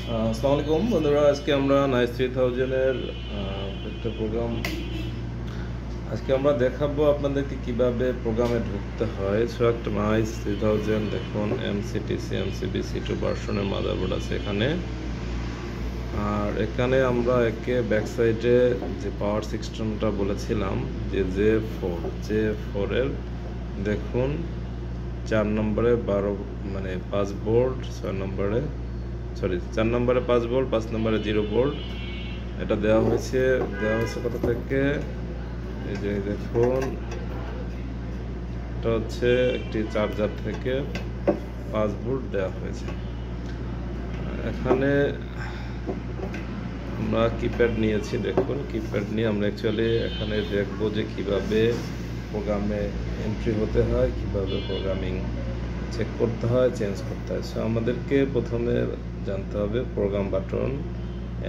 আসসালামু আলাইকুম বন্ধুরা, আজকে আমরা নাইস 3000 এর একটা প্রোগ্রাম আজকে আমরা দেখাবো আপনাদেরকে কিভাবে প্রোগ্রামে ঢুকতে হয়। সো একটা নাইস 3000 দেখুন MCTC MCBC2 ভার্সনের মাদারবোর্ড আছে এখানে। আর এখানে আমরা একে ব্যাক সাইডে যে পাওয়ার সিস্টেমটা বলেছিলাম যে J4 এর দেখুন 4 নম্বরে 12 মানে 5 ভোল্ট, 4 নম্বরে 5 ভোল্ট, 5 নম্বরে 0 ভোল্ট এটা দেওয়া হয়েছে কোথা থেকে, এই যে দেখুন এটা হচ্ছে একটি চার্জার থেকে 5 ভোল্ট দেওয়া হয়েছে। এখানে আমরা কিপ্যাড নিয়েছি, দেখুন কিপ্যাড নিয়ে আমরা অ্যাকচুয়ালি এখানে দেখবো যে কিভাবে প্রোগ্রামে এন্ট্রি হতে হয়, কিভাবে প্রোগ্রামিং চেক করতে হয়, চেঞ্জ করতে হয়। সো আমাদেরকে প্রথমে জানতে হবে program button,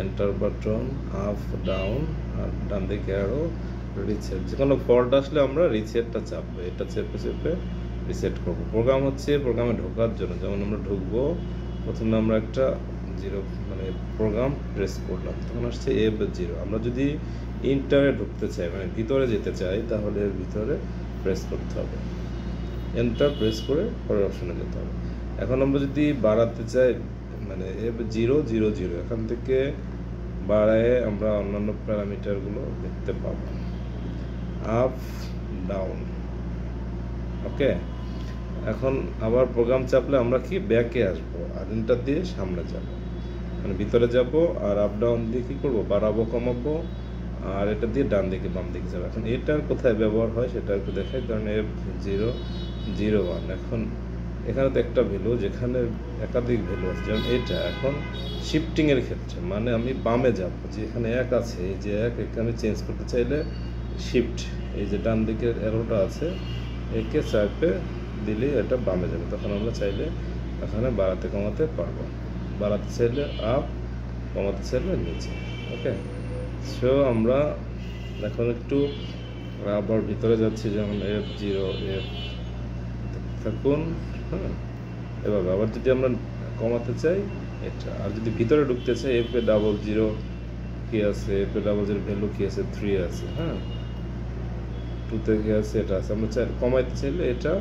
enter button, up down, আর ডান দিকে আরও রিসেট। যে কোনো ফল্ট আসলে আমরা রিসেটটা চাপবো, এটা চেপে রিসেট করবো। প্রোগ্রাম হচ্ছে প্রোগ্রামে ঢোকার জন্য, যেমন আমরা ঢুকবো প্রথমে আমরা একটা মানে প্রোগ্রাম প্রেস করলাম, তখন আসছে F0। আমরা যদি ইন্টারে ঢুকতে চাই মানে ভিতরে যেতে চাই তাহলে এর ভিতরে প্রেস করতে হবে, এন্টার প্রেস করে পরের অপশনে যেতে হবে। এখন আমরা যদি বাড়াতে চাই মানে F000 এখান থেকে বাড়ায় আমরা অন্যান্য প্যারামিটারগুলো দেখতে পাবো, আপ ডাউন। ওকে, এখন আবার প্রোগ্রাম চাপলে আমরা কি ব্যাকে আসবো আর এন্টার দিয়ে সামনে যাব, মানে ভিতরে যাব, আর আপ ডাউন দিয়ে কী করবো, বাড়াবো কমাবো, আর এটা দিয়ে ডান দিকে বাম দিকে যাবে। এখন এটার কোথায় ব্যবহার হয় সেটা একটু দেখাই, কারণ F001 এখন এখানে তো একটা ভ্যালু, যেখানে একাধিক ভ্যালু আছে, যেমন এটা এখন শিফটিংয়ের ক্ষেত্রে মানে আমি বামে যাব, যে এখানে 1 আছে, এই যে 1 একে আমি চেঞ্জ করতে চাইলে শিফট, এই যে ডান দিকের অ্যারোটা আছে একে চাপে দিলে এটা বামে যাবে, তখন আমরা চাইলে এখানে বাড়াতে কমাতে পারবো, বাড়াতে চাইলে আপ, কমাতে চাইলে নিচে। ওকে, সো আমরা এখন একটু আবার ভিতরে যাচ্ছি, যেমন F0 থাকুন, হ্যাঁ এভাবে। আবার যদি আমরা কমাতে চাই এটা, আর যদি ভিতরে ঢুকতে চাই F0 কি আছে, F0 ভ্যালু কি আছে, 3 আছে, হ্যাঁ 2 কি আছে, এটা আছে। আমরা কমাইতে চাইলে এটা,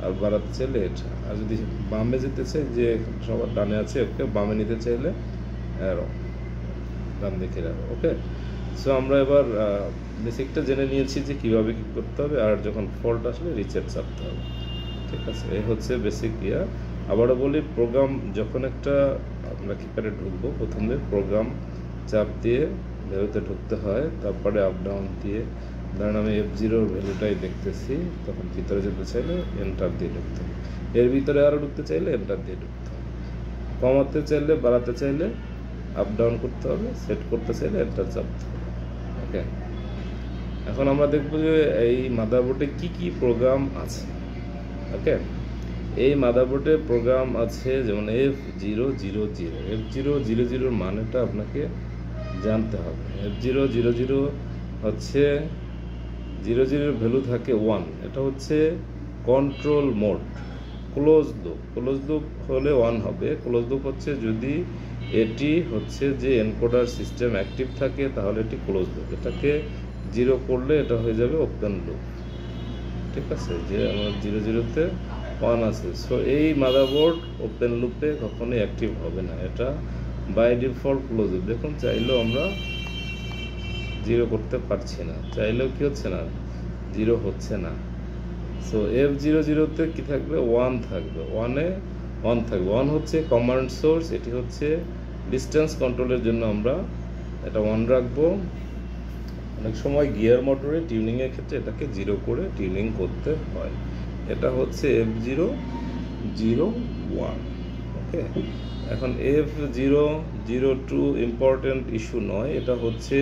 আর বাড়াতে চাইলে এটা। আর যদি বামে যেতে চাই, যে সবার ডানে আছে ওকে বামে নিতে চাইলে অ্যারো, ডান দিকে অ্যারো। ওকে, সো আমরা এবার বেসিকটা জেনে নিয়েছি যে কীভাবে কী করতে হবে, আর যখন ফল্ট আসলে রিসেট চাপতে হবে। ঠিক আছে, এই হচ্ছে বেসিক ইয়া। আবারও বলি, প্রোগ্রাম যখন একটা আমরা কিপ্যাডে ঢুকবো, প্রথমে প্রোগ্রাম চাপ দিয়ে ভ্যালুতে ঢুকতে হয়, তারপরে আপ ডাউন দিয়ে, ধরেন আমি F0 ভ্যালুটাই দেখতেছি, তখন ভিতরে যেতে চাইলে এন্টার দিয়ে ঢুকতে হবে, এর ভিতরে আরও ঢুকতে চাইলে এন্টার দিয়ে ঢুকতে হবে, কমাতে চাইলে বাড়াতে চাইলে আপ ডাউন করতে হবে, সেট করতে চাইলে এন্টার চাপতে হবে। ওকে, এখন আমরা দেখব যে এই মাদারবোর্ডে কি কি প্রোগ্রাম আছে। ওকে, এই মাদারবোর্ডে প্রোগ্রাম আছে যেমন F000 মানেটা আপনাকে জানতে হবে। F000 হচ্ছে 00 ভ্যালু থাকে 1, এটা হচ্ছে কন্ট্রোল মোড, ক্লোজ লুপ হলে 1 হবে। ক্লোজ লুপ হচ্ছে যদি এটি হচ্ছে যে এনকোডার সিস্টেম অ্যাক্টিভ থাকে তাহলে এটি ক্লোজ লুপ, এটাকে 0 করলে এটা হয়ে যাবে ওপেন লুপ। ঠিক আছে, যে আমার 00-তে 1 আছে, সো এই মাদারবোর্ড ওপেন লুপে কখনোই অ্যাক্টিভ হবে না, এটা বাই ডিফল্ট ক্লোজ লুপ। দেখুন চাইলেও আমরা 0 করতে পারছি না, চাইলেও কি হচ্ছে না, 0 হচ্ছে না। সো F00-তে কি থাকবে, 1 থাকবে, 1 থাকবে। 1 হচ্ছে কমান্ড সোর্স, এটি হচ্ছে ডিস্টেন্স কন্ট্রোলের জন্য আমরা এটা 1 রাখবো। অনেক সময় গিয়ার মোটরে টিউনিংয়ের ক্ষেত্রে এটাকে 0 করে টিউনিং করতে হয়। এটা হচ্ছে F001। ওকে, এখন F002 ইম্পর্টেন্ট ইস্যু নয়, এটা হচ্ছে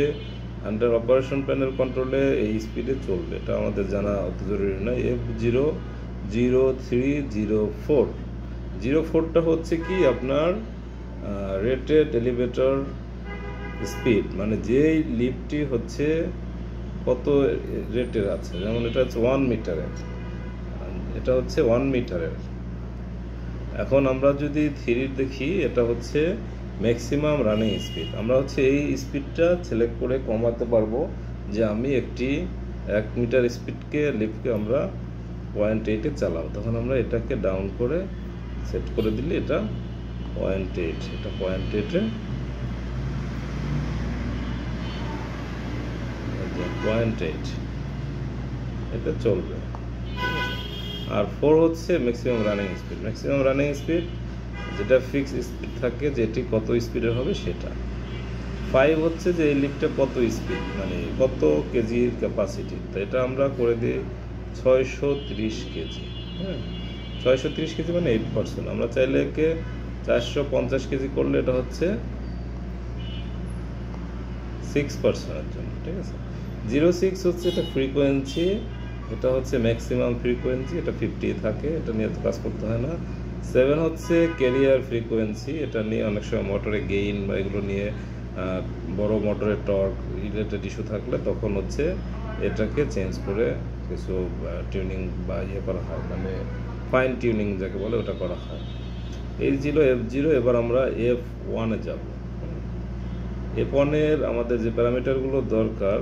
আন্ডার অপারেশন প্যানেল কন্ট্রোলে এই স্পিডে চলবে, এটা আমাদের জানা অত জরুরি নয়। F00304টা হচ্ছে কি আপনার রেটেড এলিভেটর স্পিড, মানে যেই লিফটটি হচ্ছে কত রেটের আছে, যেমন এটা হচ্ছে 1 মিটারের, এটা হচ্ছে 1 মিটারের। এখন আমরা যদি 3 দেখি, এটা হচ্ছে ম্যাক্সিমাম রানিং স্পিড। আমরা হচ্ছে এই স্পিডটা সিলেক্ট করে কমাতে পারবো, যে আমি একটি 1 মিটার স্পিডকে লিফটকে আমরা 0.8-এ চালাবো, তখন আমরা এটাকে ডাউন করে সেট করে দিলে এটা 0.8, এটা 0.8-এ 0.8 এটা চলবে। আর 4 হচ্ছে maximum running speed. Maximum running speed যেটা ফিক্স স্পিড থাকে, যেটি কত স্পিডের হবে সেটা। 5 হচ্ছে যে এই লিফটটা কত স্পিড, মানে কত কেজির ক্যাপাসিটি, তো এটা আমরা করে দিই 630 কেজি। হ্যাঁ, 630 কেজি মানে 8%। আমরা চাইলে একে 450 কেজি করলে এটা হচ্ছে 6%-এর জন্য, ঠিক আছে। 06 হচ্ছে এটা ফ্রিকোয়েন্সি, এটা হচ্ছে ম্যাক্সিমাম ফ্রিকোয়েন্সি, এটা 50 থাকে, এটা নিয়ে তো কাজ করতে হয় না। 7 হচ্ছে ক্যারিয়ার ফ্রিকোয়েন্সি, এটা নিয়ে অনেক সময় মোটরে গেইন বা এগুলো নিয়ে বড় মোটরের টর্ক রিলেটেড ইস্যু থাকলে তখন হচ্ছে এটাকে চেঞ্জ করে কিছু টিউনিং বা ইয়ে করা হয়, মানে ফাইন টিউনিং যাকে বলে ওটা করা হয়। এই ছিল F0। এবার আমরা F1-এ যাব। F1-এর আমাদের যে প্যারামিটারগুলো দরকার,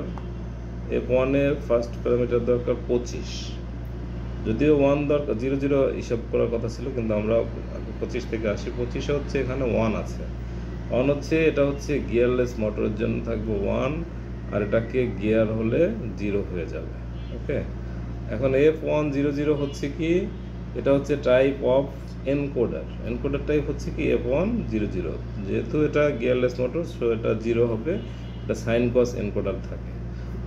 F1-এর ফার্স্ট প্যারামিটার দরকার 25, যদিও 1 দরকার, 00 হিসাব করার কথা ছিল, কিন্তু আমরা 25 থেকে আসি। 25-এ হচ্ছে এখানে 1 আছে। 1 হচ্ছে এটা হচ্ছে গিয়ারলেস মোটরের জন্য থাকবে 1, আর এটাকে গিয়ার হলে 0 হয়ে যাবে। ওকে, এখন F100 হচ্ছে কি, এটা হচ্ছে type of encoder. Encoder type হচ্ছে কি F100, যেহেতু এটা গিয়ারলেস মোটর সো এটা 0 হবে, এটা সাইন কস এনকোডার থাকে।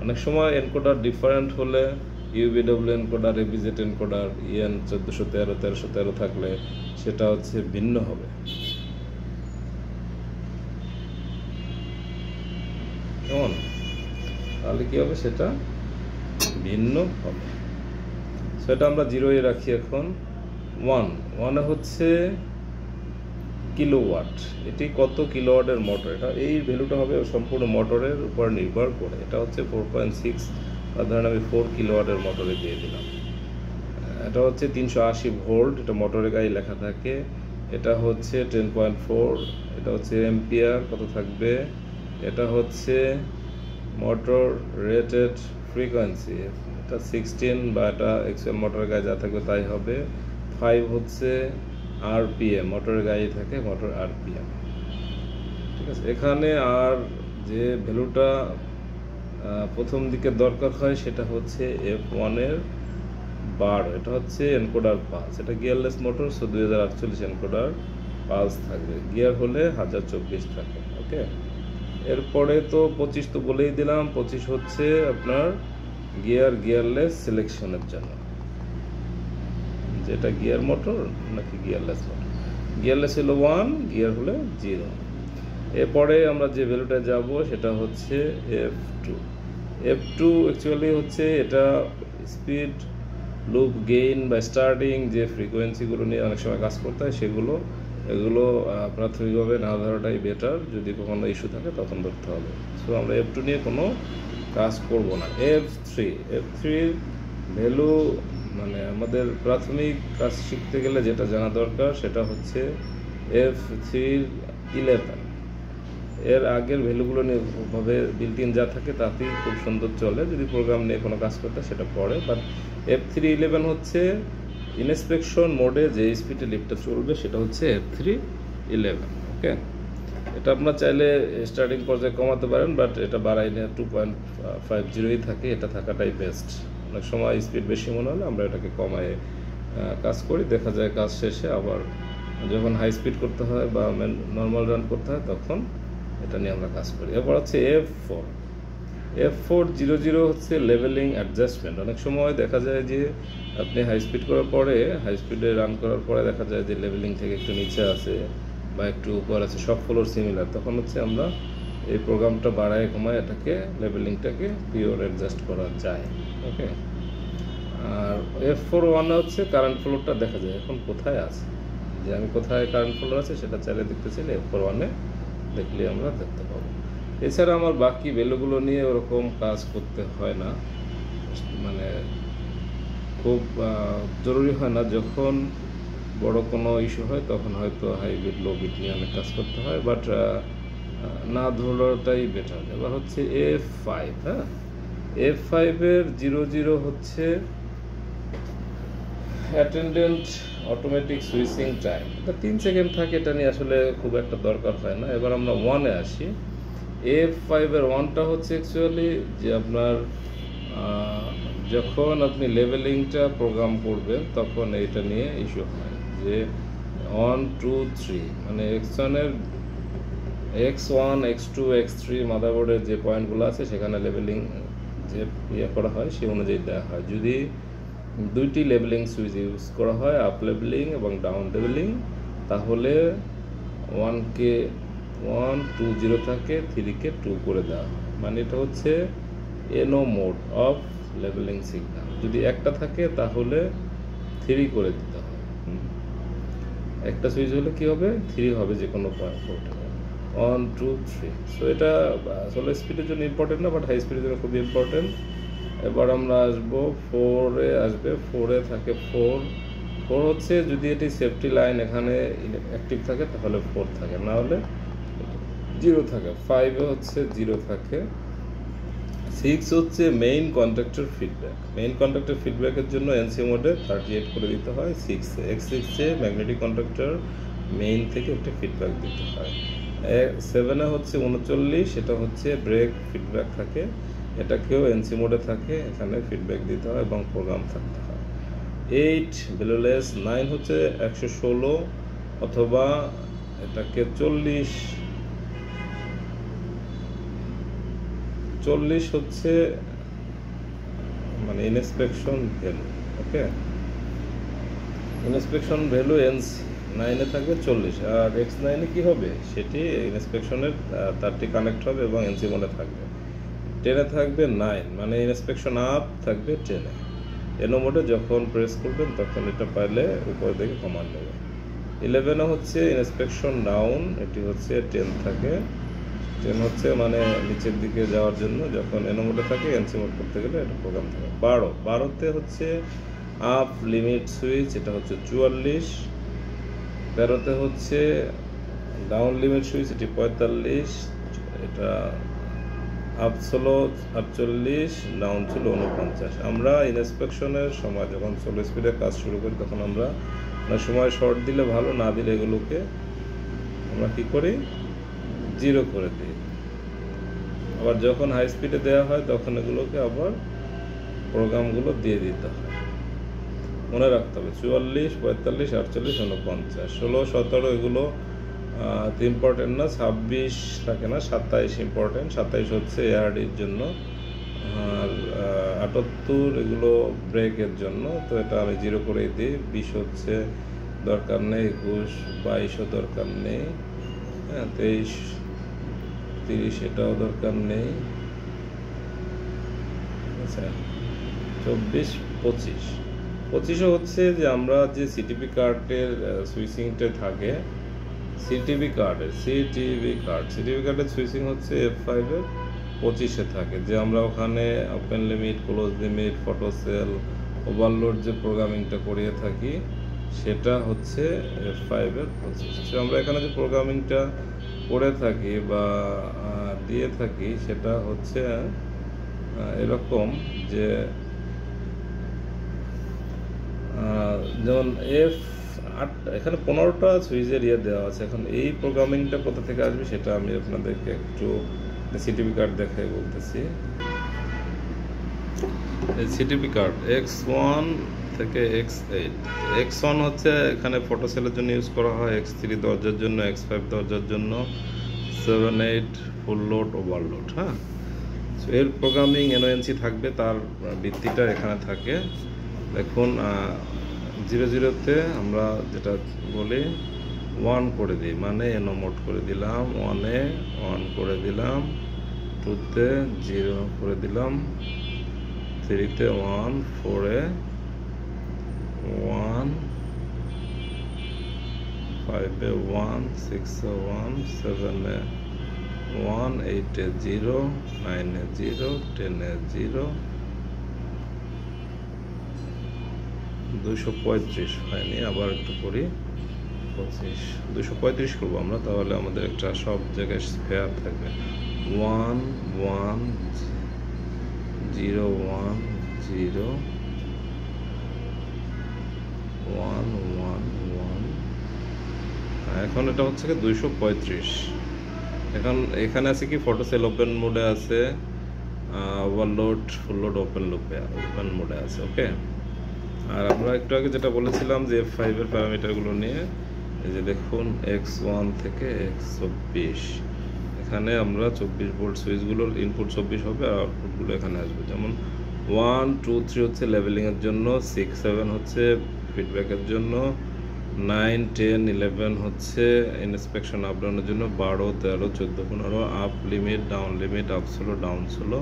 অনেক সময় এনকোডার ডিফারেন্ট হলে UVW encoder, ABZ encoder, EN 1413, 1313 থাকলে সেটা হচ্ছে ভিন্ন হবে। কেমন? তাহলে কি হবে, সেটা ভিন্ন হবে। সেটা আমরা 0-এ রাখি। এখন 1 হচ্ছে কিলোওয়াট, এটি কত কিলোওয়াটের মোটর, এটা এই ভ্যালুটা হবে সম্পূর্ণ মোটরের উপর নির্ভর করে। এটা হচ্ছে 4.6, ধরেন আমি 4 কিলোওয়াটের মোটরে দিয়ে দিলাম। এটা হচ্ছে 380 ভোল্ট, এটা মোটরের গায়ে লেখা থাকে। এটা হচ্ছে 10.4, এটা হচ্ছে এম্পিয়ার কত থাকবে, এটা হচ্ছে মোটর রেটেড ফ্রিকোয়েন্সি, এটা 16 বা এটা এক্সএল মোটরের গায়ে যা থাকবে তাই হবে। 5 হচ্ছে RPM, মোটরের গায়ে থাকে মোটর RPM, ঠিক আছে। এখানে আর যে ভ্যালুটা প্রথম দিকে দরকার হয় সেটা হচ্ছে F1-এর 12, এটা হচ্ছে এনকোডার পালস, এটা গিয়ারলেস মোটর সো 2048 এনকোডার পালস থাকবে, গিয়ার হলে 1024 থাকে। ওকে, এরপরে তো 25 তো বলেই দিলাম। 25 হচ্ছে আপনার গিয়ারলেস সিলেকশনের জন্য, যেটা গিয়ার মোটর নাকি গিয়ারলেস মোটর। গিয়ারলেস হলো 1, গিয়ার হলে 0। এরপরে আমরা যে ভ্যালুটা যাব সেটা হচ্ছে F2। F2 অ্যাকচুয়ালি হচ্ছে এটা স্পিড, লুপ গেইন বা স্টার্টিং যে ফ্রিকোয়েন্সিগুলো নিয়ে অনেক সময় কাজ করতে হয় এগুলো প্রাথমিকভাবে না ধরাটাই বেটার, যদি কখনো ইস্যু থাকে তখন ধরতে হবে। সো আমরা F2 নিয়ে কোনো কাজ করব না। F3-র ভ্যালু, মানে আমাদের প্রাথমিক কাজ শিখতে গেলে যেটা জানা দরকার সেটা হচ্ছে F3-11। এর আগের ভ্যালুগুলো নিয়ে ভাবে বিল্ট ইন যা থাকে তাতেই খুব সুন্দর চলে, যদি প্রোগ্রাম নিয়ে কোনো কাজ করতে সেটা পড়ে। বাট F3-11 হচ্ছে ইনস্পেকশন মোডে যে স্পিডে লিফটটা চলবে সেটা হচ্ছে F3-11। ওকে, এটা আপনার চাইলে স্টার্টিং পর্যায়ে কমাতে পারেন, বাট এটা বাড়াই না, 2.50-ই থাকে, এটা থাকাটাই বেস্ট। অনেক সময় স্পিড বেশি মনে হলে আমরা এটাকে কমায় কাজ করি, দেখা যায় কাজ শেষে আবার যখন হাই স্পিড করতে হয় বা নর্মাল রান করতে হয় তখন এটা নিয়ে আমরা কাজ করি। এরপর হচ্ছে F400 হচ্ছে লেভেলিং অ্যাডজাস্টমেন্ট। অনেক সময় দেখা যায় যে আপনি হাই স্পিড করার পরে, হাই স্পিডে রান করার পরে দেখা যায় যে লেভেলিং থেকে একটু নিচে আছে বা একটু উপর আছে, সব ফ্লোর সিমিলার, তখন হচ্ছে আমরা এই প্রোগ্রামটা বাড়ায় কমায় এটাকে লেভেলিংটাকে পিওর অ্যাডজাস্ট করা যায়। ওকে, আর F4-1 হচ্ছে কারেন্ট ফ্লোরটা দেখা যায় এখন কোথায় আছে, যে আমি কোথায় কারেন্ট ফ্লোর আছে সেটা চাইলে দেখতে চাইলে F4-1-এ দেখলে আমরা দেখতে পাবো। এছাড়া আমার বাকি ভ্যালুগুলো নিয়ে ওরকম কাজ করতে হয় না, মানে খুব জরুরি হয় না। যখন বড় কোনো ইস্যু হয় তখন হয়তো হাই বিট লো বিট নিয়ে অনেক কাজ করতে হয়, বাট না ধরলেটাই বেটার। এবার হচ্ছে F5, হ্যাঁ, F5-এর 0-0 হচ্ছে অ্যাটেন্ডেন্ট অটোমেটিক সুইচিং টাইম। এটা 3 সেকেন্ড থাকে, এটা নিয়ে আসলে খুব একটা দরকার হয় না। এবার আমরা 1-এ আসি। F5-এর 1টা হচ্ছে অ্যাকচুয়ালি যে আপনার যখন আপনি লেভেলিংটা প্রোগ্রাম করবেন তখন এটা নিয়ে ইস্যু হয় যে 1, 2, 3 মানে X1-এর X1, X2, X3 মাদারবোর্ডের যে পয়েন্টগুলো আছে সেখানে লেভেলিং যে করা হয় সেই অনুযায়ী দেওয়া হয়। যদি 2টি লেভেলিং সুইচ ইউজ করা হয়, আপ লেভেলিং এবং ডাউন লেভেলিং, তাহলে 1-কে 1, 2, 0 থাকে, 3-কে 2 করে দেওয়া হয়। মানে এটা হচ্ছে NO mode of leveling signal. যদি একটা থাকে তাহলে 3 করে দিতে হয়। একটা সুইচ হলে কি হবে, 3 হবে যে কোনো পয়েন্ট করতে হবে। 1, 2, 3। সো এটা আসলে স্পিডের জন্য ইম্পর্টেন্ট না, বাট হাই স্পিডের জন্য খুবই ইম্পর্টেন্ট। এবার আমরা আসবো 4-এ আসবে। 4-এ থাকে 4 হচ্ছে যদি এটি সেফটি লাইন এখানে অ্যাক্টিভ থাকে তাহলে 4 থাকে, না হলে 0 থাকে। 5-এ হচ্ছে 0 থাকে। 6 হচ্ছে main contactor feedback. Main contactor ফিডব্যাকের জন্য NC মোডে 38 করে দিতে হয়। 6-এ X6-এ ম্যাগনেটিক কন্ট্যাক্টর মেইন থেকে একটা ফিডব্যাক দিতে হয়। 7-এ হচ্ছে 39, এটা হচ্ছে ব্রেক ফিডব্যাক থাকে, এটাকেও NC মোডে থাকে, এখানে ফিডব্যাক দিতে হয় এবং প্রোগ্রাম থাকতে হয়। 8 বেলোলেস। 9 হচ্ছে 116 অথবা এটাকে 40 হচ্ছে মানে ইনস্পেকশন ভ্যালু। ওকে, ইনস্পেকশন ভ্যালু N9-এ থাকবে 40, আর X9-এ কি হবে সেটি ইনস্পেকশনের তারটি কানেক্ট হবে এবং NC মোডে থাকবে। 10-এ থাকবে 9 মানে ইনস্পেকশন আপ থাকবে 10-এ। NO মোডে যখন প্রেস করবেন তখন এটা পাইলে উপর দিকে কমান্ড নেবে। 11-এ হচ্ছে ইনস্পেকশন ডাউন, এটি হচ্ছে 10 থাকে। 10 হচ্ছে মানে নিচের দিকে যাওয়ার জন্য, যখন NO মোডে থাকে NC মোড করতে গেলে এটা প্রোগ্রাম থাকে। 12-তে হচ্ছে আপ লিমিট সুইচ, এটা হচ্ছে 44। 13-তে হচ্ছে ডাউন লিমিট সুইচ, এটি 45। এটা আপ ছিল 48, ডাউন ছিল 49। আমরা ইনস্পেকশনের সময় যখন স্লো স্পিডে কাজ শুরু করি তখন আমরা সময় শর্ট দিলে ভালো, না দিলে এগুলোকে আমরা কী করি 0 করে দিই। আবার যখন হাই স্পিডে দেওয়া হয় তখন এগুলোকে আবার প্রোগ্রামগুলো দিয়ে দিতে হয়। মনে রাখতে হবে 44, 45, 48, 49, 16, 17 এগুলো ইম্পর্টেন্ট না। 26 থাকে না, 27 ইম্পর্টেন্ট। 27 হচ্ছে ARD-র জন্য, আর 78 এগুলো ব্রেকের জন্য, তো এটা আমি 0 করেই দিই। 20 হচ্ছে দরকার নেই, 21, 22ও দরকার নেই, হ্যাঁ, 23, 30 এটাও দরকার নেই। আচ্ছা, 24, 25ও হচ্ছে যে আমরা যে সিটিপি কার্ডের সুইচিংটা থাকে, সিটিভি কার্ডের সুইচিং হচ্ছে F5-এর 25-এ থাকে, যে আমরা ওখানে open limit, close limit, photo cell, overload যে প্রোগ্রামিংটা করিয়ে থাকি সেটা হচ্ছে F5-এর 25। আমরা এখানে যে প্রোগ্রামিংটা করে থাকি বা দিয়ে থাকি সেটা হচ্ছে এরকম যে যেমন F8 এখানে 15টা সুইচের দেওয়া আছে। এখন এই প্রোগ্রামিংটা কোথা থেকে আসবে সেটা আমি আপনাদেরকে একটু সিটিপি কার্ড দেখাই বলতেছি। এই সিটিপি কার্ড X1 থেকে X8। X1 হচ্ছে এখানে ফটো সেলের জন্য ইউজ করা হয়, X3 দরজার জন্য, X5 দরজার জন্য, 7, 8 ফুল লোড, ওভারলোড। হ্যাঁ, এর প্রোগ্রামিং NONC থাকবে, তার ভিত্তিটা এখানে থাকে। দেখুন 00-তে আমরা যেটা বলি 1 করে দিই, মানে NO মোড করে দিলাম। 1-এ 1 করে দিলাম, 2-তে 0 করে দিলাম, 3-তে 1, 4-এ 1, 5-এ 1, 6-এ 1, 7-এ 1, 8-এ 0, 9-এ 0, 10-এ 0, 235 হয়নি, আবার একটু করি 25, 235 করবো আমরা, তাহলে আমাদের একটা সব জায়গায় স্কয়ার থাকবে। 1 1 0 1 0 1 1 1। এখন এটা হচ্ছে কি 235। এখন এখানে আছে কি ফটো সেল ওপেন মোডে আছে, ওভারলোড ফুল লোড ওপেন মোডে আছে। ওকে, আর আমরা একটু আগে যেটা বলেছিলাম যে F5 এর প্যারামিটারগুলো নিয়ে, এই যে দেখুন X1 থেকে X24, এখানে আমরা 24 ভোল্ট সুইচগুলোর ইনপুট 24 হবে আর আউটপুটগুলো এখানে আসবে। যেমন 1 2 3 হচ্ছে লেভেলিংয়ের জন্য, 6 7 হচ্ছে ফিডব্যাকের জন্য, 9 10 11 হচ্ছে ইন্সপেকশন আপ ডাউনের জন্য, 12 13 14 15 up limit down limit, up slow down slow.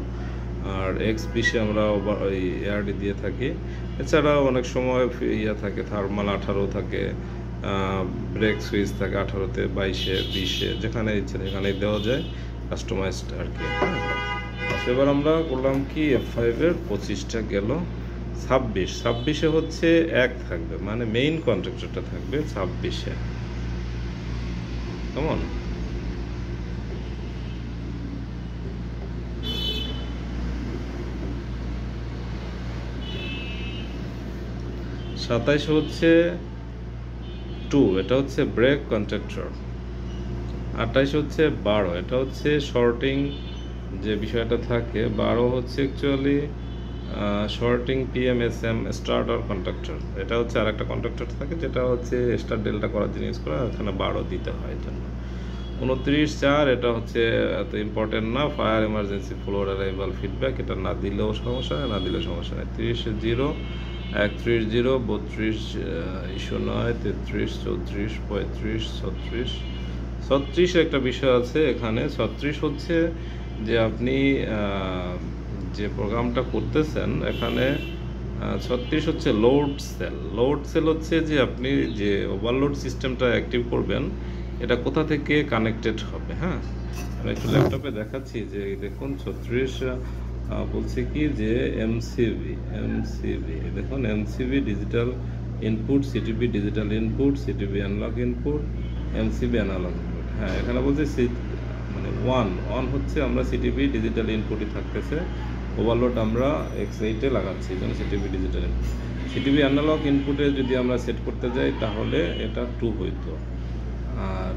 আর X20 আমরা ওই এআরডি দিয়ে থাকি। এছাড়াও অনেক সময় ইয়ে থাকে থার্মাল 18 থাকে, ব্রেক সুইচ থাকে 18-তে 22-এ 20-এ, যেখানে ইচ্ছে সেখানেই দেওয়া যায়, কাস্টমাইজড আর কি। এবার আমরা করলাম কি F5 এর 25টা গেল, 26-এ হচ্ছে 1 থাকবে, মানে মেইন কন্ট্রাক্টরটা থাকবে 26-এ। কেমন? সাতাইশে হচ্ছে 2, এটা হচ্ছে ব্রেক কন্ট্রাক্টর। 28 হচ্ছে 12, এটা হচ্ছে শর্টিং যে বিষয়টা থাকে। 12 হচ্ছে actually sorting PMSM starter contractor, এটা হচ্ছে আর একটা কন্ট্রাক্টর থাকে যেটা হচ্ছে স্টার ডেল্টা করার জিনিস করা, এখানে 12 দিতে হয় জন্য। 29 4, এটা হচ্ছে এত ইম্পর্টেন্ট না, fire emergency floor arrival feedback, এটা না দিলেও সমস্যা নেই, না দিলেও সমস্যা নেই। 30 0 31 0 32 ইস্যু 9 33 34 35 36 36 একটা বিষয় আছে এখানে। 36 হচ্ছে যে আপনি যে প্রোগ্রামটা করতেছেন এখানে 36 হচ্ছে লোড সেল হচ্ছে যে আপনি যে ওভারলোড সিস্টেমটা অ্যাক্টিভ করবেন এটা কোথা থেকে কানেক্টেড হবে। হ্যাঁ, আমি একটু ল্যাপটপে দেখাচ্ছি যে দেখুন 36 বলছে কি যে এমসিবি দেখুন, MCB digital input, CTB digital input, CTB analogue input, MCB analogue input. হ্যাঁ, এখানে বলছে মানে ওয়ান হচ্ছে আমরা সিটিবি ডিজিটাল ইনপুটই থাকতেছে, ওভারলোড আমরা X8-এ লাগাচ্ছি, এই জন্য সিটিবি ডিজিটাল ইনপুট। সিটিবি অ্যানালগ ইনপুটে যদি আমরা সেট করতে যাই তাহলে এটা 2 হইতো।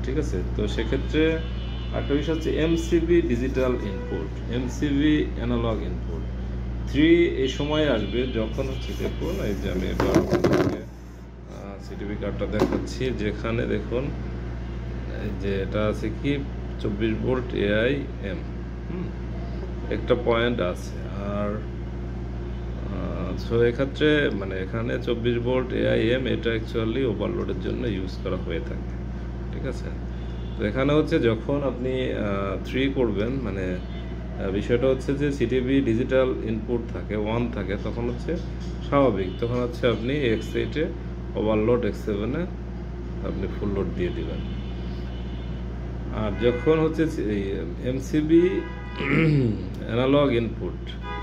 ঠিক আছে, তো সেক্ষেত্রে একটা বিষয় হচ্ছে MCB digital input, MCB analogue input 3 এই সময় আসবে যখন হচ্ছে দেখুন, এই যে আমি এবার সিটিবি কার্ডটা দেখাচ্ছি, যেখানে দেখুন এই যে এটা আছে কি 24 ভোল্ট AIM, একটা পয়েন্ট আছে। আর সো এক্ষেত্রে মানে এখানে 24 ভোল্ট AIM এটা অ্যাকচুয়ালি ওভারলোডের জন্য ইউজ করা হয়ে থাকে। ঠিক আছে, তো এখানে হচ্ছে যখন আপনি 3 করবেন, মানে বিষয়টা হচ্ছে যে সিটিবি ডিজিটাল ইনপুট থাকে 1 থাকে, তখন হচ্ছে স্বাভাবিক, তখন হচ্ছে আপনি X8-এ ওভারলোড X7-এ আপনি ফুল লোড দিয়ে দিবেন। আর যখন হচ্ছে এমসিবি অ্যানালগ ইনপুট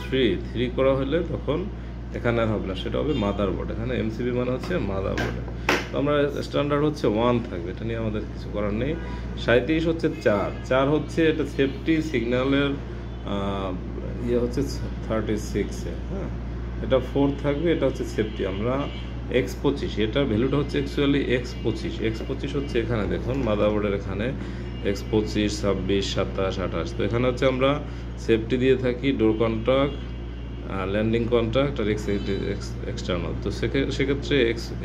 3 করা হলে তখন এখানে আর হবে না, সেটা হবে মাদারবোর্ড। এখানে এমসিবি মানে হচ্ছে মাদারবোর্ডে, তো আমরা স্ট্যান্ডার্ড হচ্ছে 1 থাকবে, এটা নিয়ে আমাদের কিছু করার নেই। 37 হচ্ছে 4 হচ্ছে এটা সেফটি সিগন্যালের ইয়ে হচ্ছে 36-এ। হ্যাঁ, এটা 4 থাকবে, এটা হচ্ছে সেফটি। আমরা X25, এটার ভ্যালুটা হচ্ছে অ্যাকচুয়ালি X25 হচ্ছে এখানে দেখুন মাদারবোর্ডের এখানে X25 26 27 28, তো এখানে হচ্ছে আমরা সেফটি দিয়ে থাকি ডোর কন্ট্রাক্ট, ল্যান্ডিং কন্ট্রাক্ট আর এক্সটার্নাল। তো সেক্ষেত্রে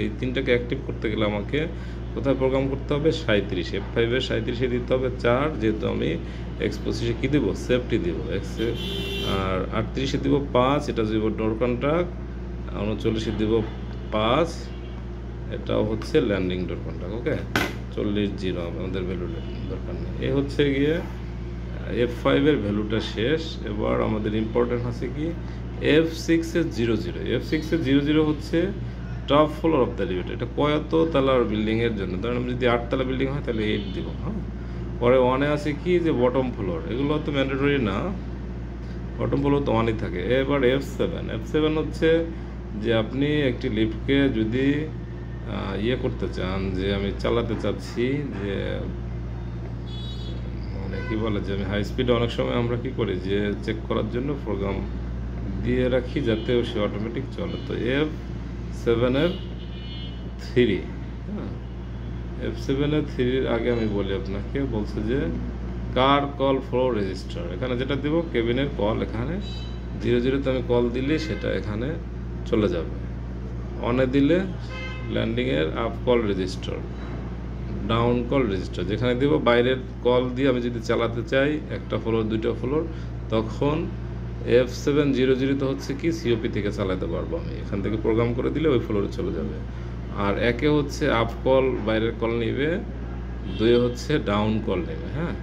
এই 3টাকে অ্যাক্টিভ করতে গেলে আমাকে কোথায় প্রোগ্রাম করতে হবে? 37 F5-এর 37-এ দিতে হবে 4, যেহেতু আমি X25-এ কী দেবো? সেফটি দেবো। আর 38-এ দেবো 5, এটা দেবো ডোর কন্ট্রাক্ট। 39-এ দেবো 5, এটাও হচ্ছে ল্যান্ডিং ডোর কন্ট্রাক্ট। ওকে, 40 0 আমাদের ভ্যালুটা দরকার নেই। এই হচ্ছে গিয়ে F5-এর ভ্যালুটা শেষ। এবার আমাদের ইম্পর্টেন্ট আছে কি F6-এর 00। F6-এর 00 হচ্ছে top floor of the elevator. এটা কত তালার বিল্ডিংয়ের জন্য? ধরেন আমি যদি 8 তালা বিল্ডিং হয় তাহলে 8 দিব। হ্যাঁ, পরে 1-এ আছে কি যে বটম ফ্লোর, এগুলো তো ম্যান্ডেটরি না, বটম ফ্লোর তো 1-ই থাকে। এবার F7 হচ্ছে যে আপনি একটি লিফটকে যদি ইয়ে করতে চান, যে আমি চালাতে চাচ্ছি, যে মানে কি বলে, যে আমি হাই স্পিডে অনেক সময় আমরা কি করি যে চেক করার জন্য প্রোগ্রাম দিয়ে রাখি যাতে সে অটোমেটিক চলে। তো F7-3, হ্যাঁ, F7-3 আগে আমি বলি আপনাকে, বলছে যে কার কল ফ্লো রেজিস্টার, এখানে যেটা দেব কেবিনের কল, এখানে 00-তে আমি কল দিলে সেটা এখানে চলে যাবে। অনে দিলে ল্যান্ডিংয়ের up call register, down call register, যেখানে দেব বাইরের কল দিয়ে আমি যদি চালাতে চাই একটা ফ্লোর 2টা ফ্লোর, তখন F700 হচ্ছে কি সিওপি থেকে চালাতে পারবো আমি, এখান থেকে প্রোগ্রাম করে দিলে ওই ফ্লোরে চলে যাবে। আর একে হচ্ছে আপ কল বাইরের কল নেবে, 2 হচ্ছে ডাউন কল নেবে, হ্যাঁ।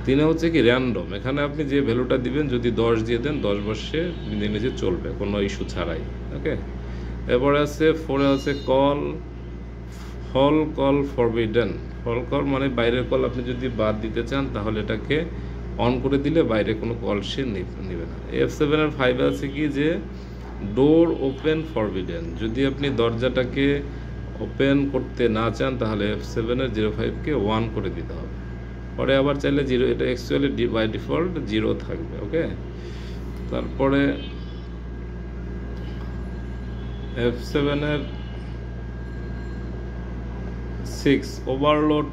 3 হচ্ছে কি র্যান্ডম, এখানে আপনি যে ভ্যালুটা দিবেন যদি 10 দিয়ে দেন 10 বর্ষে নিজে নিজে চলবে কোনো ইস্যু ছাড়াই, ওকে। এরপরে আছে 4 আছে হল কল ফরবিডেন। হল কল মানে বাইরের কল আপনি যদি বাদ দিতে চান তাহলে এটাকে অন করে দিলে বাইরে কোনো কল সে নেবে না। F7-5 আছে কি যে ডোর ওপেন ফরবিডেন, যদি আপনি দরজাটাকে ওপেন করতে না চান তাহলে F7-05-কে 1 করে দিতে হবে, পরে আবার চাইলে 0, এটা অ্যাকচুয়ালি বাই ডিফল্ট 0 থাকবে, ওকে। তারপরে F7-6 ওভারলোড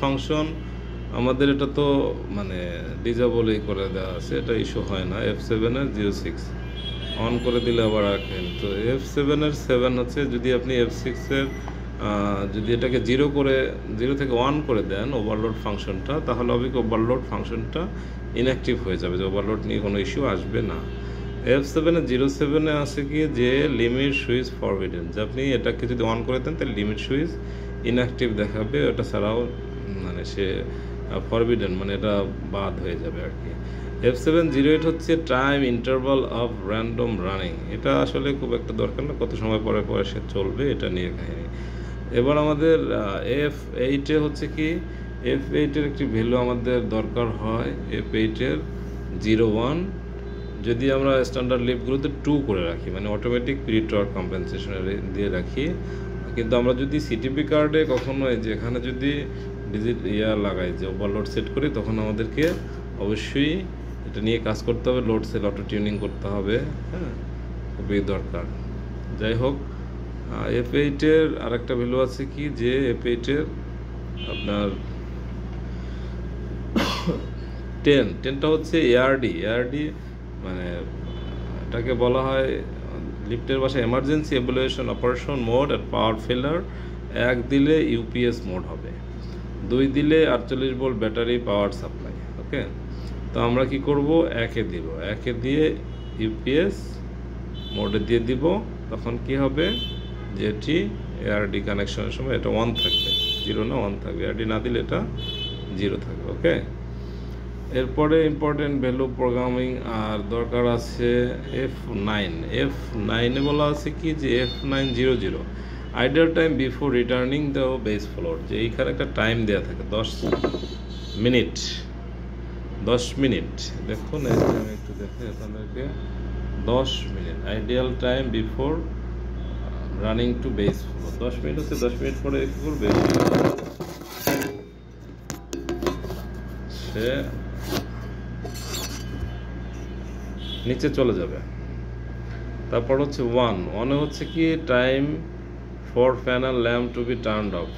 ফাংশন, আমাদের এটা তো মানে ডিজেবলই করে দেওয়া আছে, এটা ইস্যু হয় না। F7-06 অন করে দিলে আবার রাখেন। তো F7-7 হচ্ছে যদি আপনি F6-এর যদি এটাকে 0 থেকে 1 করে দেন ওভারলোড ফাংশনটা, তাহলে হবে কি ওভারলোড ফাংশনটা ইনঅ্যাক্টিভ হয়ে যাবে, যে ওভারলোড নিয়ে কোনো ইস্যু আসবে না। F7-07 আছে কি যে লিমিট সুইচ ফরবিডেন, যে আপনি এটাকে যদি অন করে দেন তাহলে লিমিট সুইচ ইনঅ্যাক্টিভ দেখাবে, ওটা ছাড়াও মানে সে ফরবিডেন মানে এটা বাদ হয়ে যাবে আর কি। F708 হচ্ছে time interval of random running, এটা আসলে খুব একটা দরকার না, কত সময় পরে পরে সে চলবে এটা নিয়ে কাহিনী। এবার আমাদের F8-এ হচ্ছে কি, F8-এর একটি ভ্যালু আমাদের দরকার হয়, F8-এর 01 যদি আমরা স্ট্যান্ডার্ড লিফটগুলোতে 2 করে রাখি, মানে অটোমেটিক প্রি-টর্ক কম্পেনসেশন দিয়ে রাখি। কিন্তু আমরা যদি সিটিপি কার্ডে কখনো যে এখানে যদি ডিজিট লাগাই, যে ওভারলোড সেট করি, তখন আমাদেরকে অবশ্যই এটা নিয়ে কাজ করতে হবে, লোড সেল অটো টিউনিং করতে হবে, হ্যাঁ, খুবই দরকার। যাই হোক, F8-এর আরেকটা ভ্যালু আছে কি যে F8-এর আপনার 10টা হচ্ছে ARD মানে এটাকে বলা হয় লিফটের ভাষায় এমার্জেন্সি এভ্যালুয়েশন অপারেশন মোড আর পাওয়ার ফেলার। 1 দিলে ইউপিএস মোড হবে, 2 দিলে 48 ভোল্ট ব্যাটারি পাওয়ার সাপ্লাই, ওকে। তো আমরা কি করব, 1-এ দিব, 1-এ দিয়ে ইউপিএস মোডে দিয়ে দিব, তখন কি হবে যে এটি ARD কানেকশনের সময় এটা 1 থাকবে, 0 না 1 থাকবে, ARD না দিলে এটা 0 থাকবে, ওকে। এরপরে ইম্পর্টেন্ট ভ্যালু প্রোগ্রামিং আর দরকার আছে F9-এ বলা আছে কি যে F900 idol time before returning the base floor, যে এইখানে একটা টাইম দেওয়া থাকে 10 মিনিট। দেখুন আমি একটু দেখে আপনাদেরকে, 10 minute ideal time before running to base floor, 10 minute হচ্ছে। 10 মিনিট পরে কি করবে, সে নিচে চলে যাবে। তারপর হচ্ছে 1-এ হচ্ছে কি time for panel lamp to be turned off,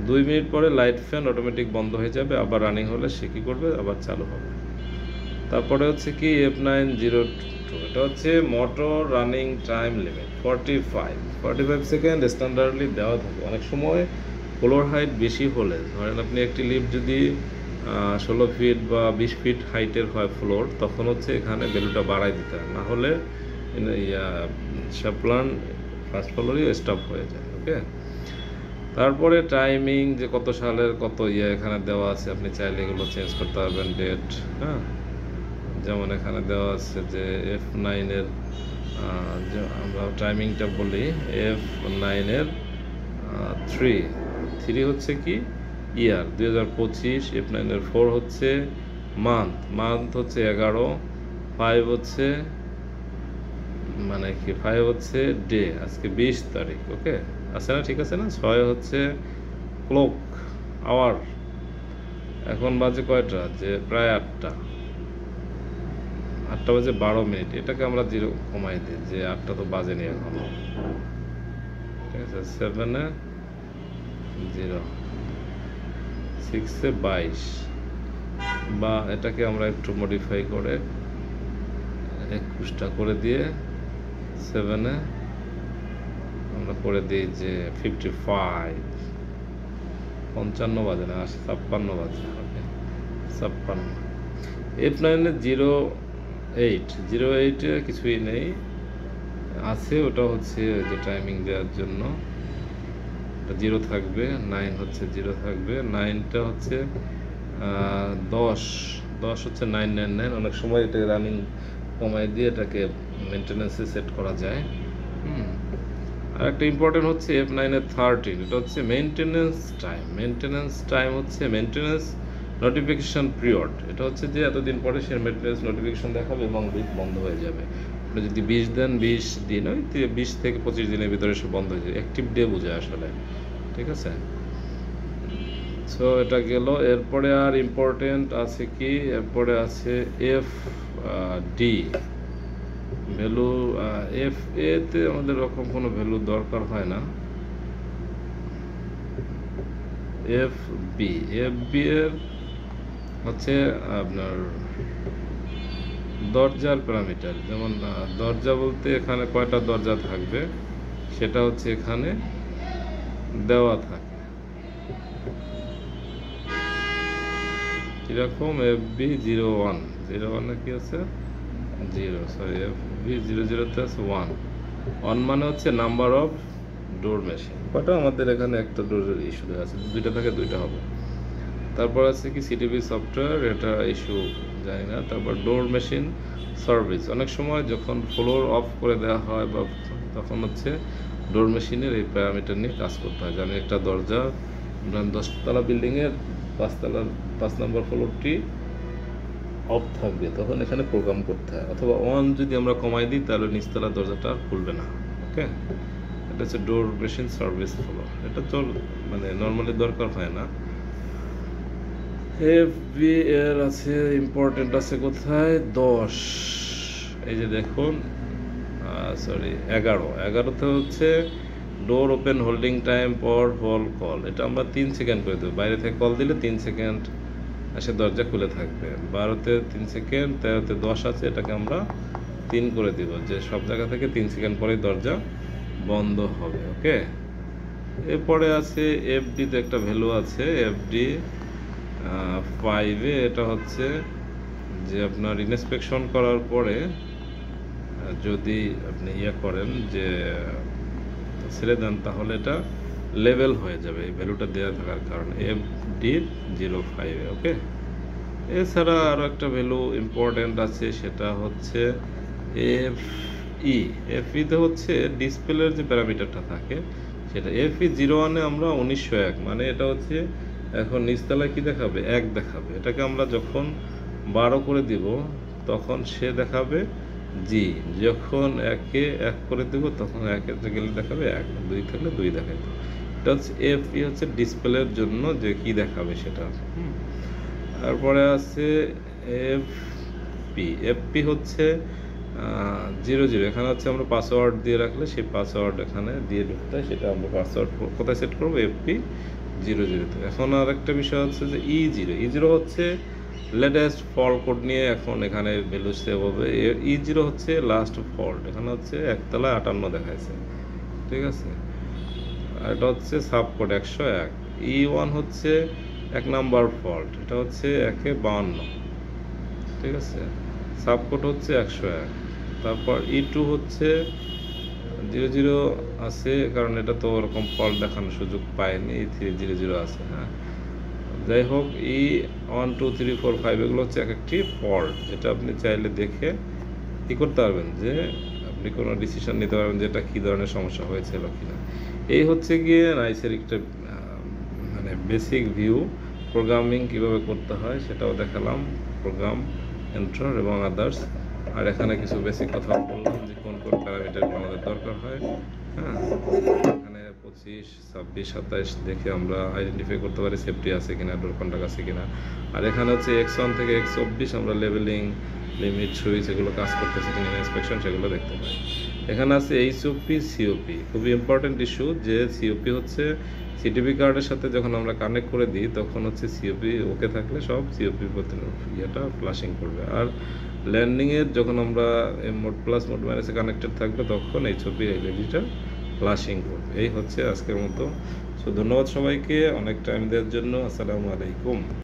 2 minute পরে লাইট ফ্যান অটোমেটিক বন্ধ হয়ে যাবে, আবার রানিং হলে সে কী করবে, আবার চালু হবে। তারপরে হচ্ছে কি F902, এটা হচ্ছে motor running time limit 45 second standardly দেওয়া থাকে। অনেক সময় ফ্লোর হাইট বেশি হলে, ধরেন আপনি একটি লিফট যদি 16 ফিট বা 20 ফিট হাইটের হয় ফ্লোর, তখন হচ্ছে এখানে ভ্যালুটা বাড়াই দিতে হয়, না হলে প্ল্যান ফার্স্ট ফ্লোরই স্টপ হয়ে যায়, ওকে। তারপরে টাইমিং, যে কত সালের কত এখানে দেওয়া আছে, আপনি চাইলে এগুলো চেঞ্জ করতে পারবেন, ডেট, হ্যাঁ। যেমন এখানে দেওয়া আছে যে F9-এর যে আমরা টাইমিংটা বলি, F9-এর 3 হচ্ছে কি ইয়ার 2025, F9-এর 4 হচ্ছে মান্থ হচ্ছে 11, 5 হচ্ছে মানে কি 5 হচ্ছে ডে, আজকে 20 তারিখ, ওকে আছে না, ঠিক আছে না। 6 হচ্ছে ক্লক, আওয়ার, এখন বাজে কয়টা, যে প্রায় 8টা বাজে 12 মিনিট। এটাকে আমরা 0 কমাই দিই, যে 8টা তো বাজেনি এখনো, ঠিক আছে। 7-এ 0, 6-এ 22, বা এটাকে আমরা একটু মডিফাই করে 21টা করে দিয়ে 7-এ আমরা করে দিই যে 55, 55 বাজে না, 56 বাজে, ওকে 56। F9-এ 08 কিছুই নেই, আছে ওটা হচ্ছে যে টাইমিং দেওয়ার জন্য 0 থাকবে, 9 হচ্ছে 0 থাকবে, 9টা হচ্ছে 10 হচ্ছে 999। অনেক সময় এটাকে রানিং কমাই দিয়ে এটাকে মেনটেন্যান্সে সেট করা যায়। আর একটা ইম্পর্টেন্ট হচ্ছে F9-এ 13, এটা হচ্ছে মেনটেন্যান্স টাইম হচ্ছে মেনটেন্যান্স নোটিফিকেশন পিরিয়ড। এটা হচ্ছে যে এতদিন পরে সে মেনটেন্যান্স নোটিফিকেশন দেখাবে এবং বিল বন্ধ হয়ে যাবে। আপনি যদি 20 দেন, 20 দিন, ওই 20 থেকে 25 দিনের ভিতরে সে বন্ধ হয়ে যাবে, অ্যাক্টিভ ডে বোঝায় আসলে, ঠিক আছে। সো এটা গেল। এরপরে আর ইম্পর্টেন্ট আছে কি, এরপরে আছে FD ভ্যালু। FA-তে আমাদের রকম কোনো ভ্যালু দরকার হয় না। FB এর হচ্ছে আপনার দরজার প্যারামিটার। যেমন দরজা বলতে এখানে কয়টা দরজা থাকবে সেটা হচ্ছে এখানে দেওয়া থাকে। কিরকম, FB 01 কি আছে 0, সরি FB 00-তে আছে 1 মানে হচ্ছে নাম্বার অফ ডোর মেশিন। কয়টা আমাদের এখানে একটা ডোরের ইস্যু আছে, 2টা থাকে 2টা হবে। তারপর আছে কি CTB সফটওয়্যার, এটা ইস্যু জানি না। তারপর ডোর মেশিন সার্ভিস, অনেক সময় যখন ফ্লোর অফ করে দেওয়া হয় বা তখন হচ্ছে ডোর মেশিনের এই প্যারামিটার নিয়ে কাজ করতে হয়। যেমন একটা দরজা 10তলা বিল্ডিংয়ের 5 নম্বর ফ্লোরটি অফ থাকবে, তখন এখানে প্রোগ্রাম করতে হয়। অথবা 1 যদি আমরা কমাই দিই তাহলে নিচতলা দরজাটা আর খুলবে না, ওকে। এটা হচ্ছে ডোর মেশিন সার্ভিস ফ্লো। এটা তো মানে নর্মালি দরকার হয় না। FB এর আছে ইম্পর্টেন্ট আছে কোথায় 10, এই যে দেখুন, সরি 11তে হচ্ছে ডোর ওপেন হোল্ডিং টাইম পর হোল কল। এটা আমরা 3 সেকেন্ড করে দেবো, বাইরে থেকে কল দিলে 3 সেকেন্ড সে দরজা খুলে থাকবে। 12তে 3 সেকেন্ড, 13তে 10 আছে, এটাকে আমরা 3 করে দিব, যে সব জায়গা থেকে 3 সেকেন্ড পরেই দরজা বন্ধ হবে, ওকে। এরপরে আছে FD-তে একটা ভ্যালু আছে, FD 5-এ এটা হচ্ছে যে আপনার ইনস্পেকশন করার পরে যদি আপনি করেন যে ছেড়ে দেন তাহলে এটা লেভেল হয়ে যাবে, এই ভ্যালুটা দেওয়া থাকার কারণে FD 05-এ, ওকে। এছাড়া আরও একটা ভ্যালু ইম্পর্টেন্ট আছে, সেটা হচ্ছে FE-তে হচ্ছে ডিসপ্লের যে প্যারামিটারটা থাকে সেটা। FE 01-এ আমরা 1901, মানে এটা হচ্ছে এখন নিচতলায় কি দেখাবে 1 দেখাবে। এটাকে আমরা যখন 12 করে দিব তখন সে দেখাবে G, যখন 1-কে 1 করে দেব তখন 1-এ গেলে দেখাবে 1, 2 থাকলে 2 দেখাবে। এটা হচ্ছে FE হচ্ছে ডিসপ্লের জন্য যে কি দেখাবে সেটা। তারপরে আছে FP হচ্ছে 00, এখানে হচ্ছে আমরা পাসওয়ার্ড দিয়ে রাখলে সেই পাসওয়ার্ড এখানে দিয়ে ঢুকতে হয়, সেটা আমরা পাসওয়ার্ড কোথায় সেট করবো, FP 00-তে। এখন আর একটা বিষয় হচ্ছে যে E0 হচ্ছে লেটেস্ট ফল্ট কোড নিয়ে এখন এখানে ভ্যালু সেভ হবে। E0 হচ্ছে লাস্ট ফল্ট, এখানে হচ্ছে 1তলায় 58 দেখাইছে, ঠিক আছে। আর এটা হচ্ছে সাব কোড 101। E1 হচ্ছে 1 নাম্বার ফল্ট, এটা হচ্ছে 1-এ 52, ঠিক আছে। সাব কোড হচ্ছে 101। তারপর E2 হচ্ছে 00 আছে, কারণ এটা তো ওরকম ফল্ট দেখানোর সুযোগ পায়নি। E3 00 আছে, হ্যাঁ। যাই হোক, E1 2 3 4 5 এগুলো হচ্ছে এক একটি ফল্ট, যেটা আপনি চাইলে দেখে কী করতে পারবেন, যে আপনি কোনো ডিসিশন নিতে পারবেন যে এটা কী ধরনের সমস্যা হয়েছিল কিনা। এই হচ্ছে গিয়ে নাইসের একটা মানে বেসিক ভিউ। প্রোগ্রামিং কীভাবে করতে হয় সেটাও দেখালাম, প্রোগ্রাম, ইন্ট্রো এবং আদার্স। আর এখানে কিছু বেসিক কথা বললাম যে কোনটা কোন প্যারামিটারগুলো আমাদের দরকার হয়। হ্যাঁ, এখানে 25, 26, 27 দেখে আমরা আইডেন্টিফাই করতে পারি সেফটি আছে কিনা, ডোর কন্ট্যাক্ট আছে কিনা। আর এখানে হচ্ছে X1 থেকে X24 আমরা লেভেলিং, লিমিট, সুইচ এগুলো কাজ করতেছে কিনা, ইন্সপেকশন সেগুলো দেখতে পাই। এখানে আছে HOP, COP, খুবই ইম্পর্টেন্ট ইস্যু যে COP হচ্ছে সিটিভি কার্ডের সাথে যখন আমরা কানেক্ট করে দিই তখন হচ্ছে COP ওকে থাকলে সব COP ইয়েটা ফ্লাশিং করবে। আর ল্যান্ডিংয়ের যখন আমরা মোড প্লাস মোড মাইনাসে কানেক্টেড থাকবে তখন HOP এলইডিটা ফ্লাশিং করবে। এই হচ্ছে আজকের মতো। সো ধন্যবাদ সবাইকে অনেক টাইম দেওয়ার জন্য। আসসালামু আলাইকুম।